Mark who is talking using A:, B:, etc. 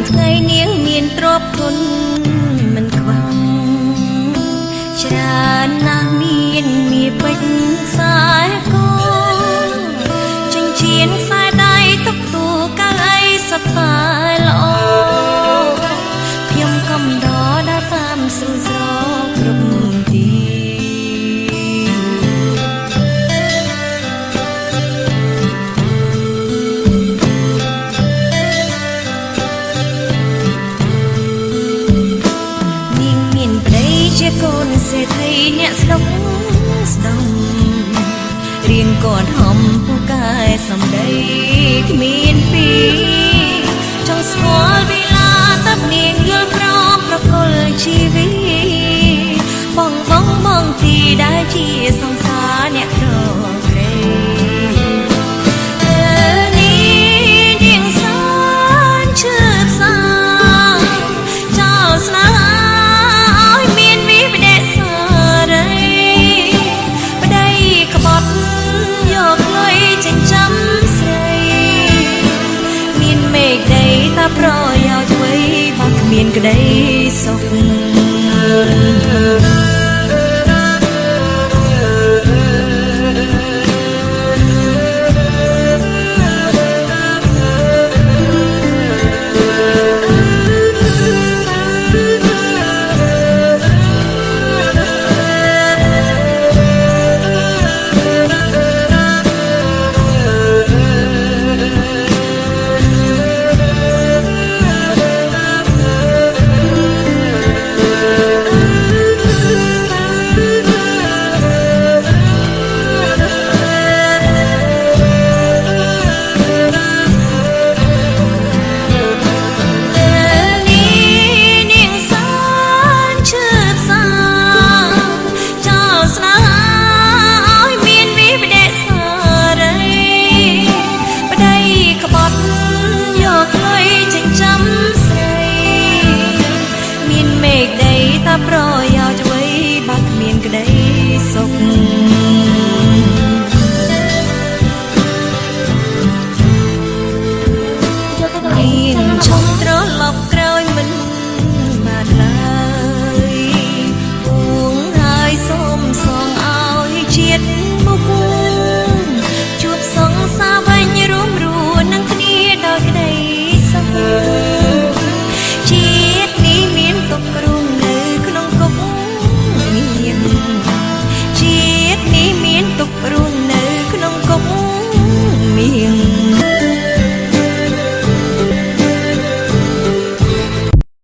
A: ថ្ងៃនាងមានទ្រព្យធនមិនខ្វះច្រើនណាស់មានមាសពេជ្រខ្សែកចិញ្ចៀនខ្សែដៃតុកទូកៅអីសត្វតែល្អខ្ញុំកំដរដល់តាមស្រួលស្រកគ្រប់ទីជាកូនសេដ្ឋីអ្នកស្ដុកស្ដុំរៀងគាត់ហំពូកែសំដីគ្មានពីចង់ស្គាល់វេលាតើនាងយល់ព្រមប្រគល់ជីវិតបងទីដែលជាសង្សារអ្នកក្រក្រេនាងសានឈឺផ្សាចោលស្នេហាប្រយោជន៍អ្វីបើគ្មានក្តីសុខ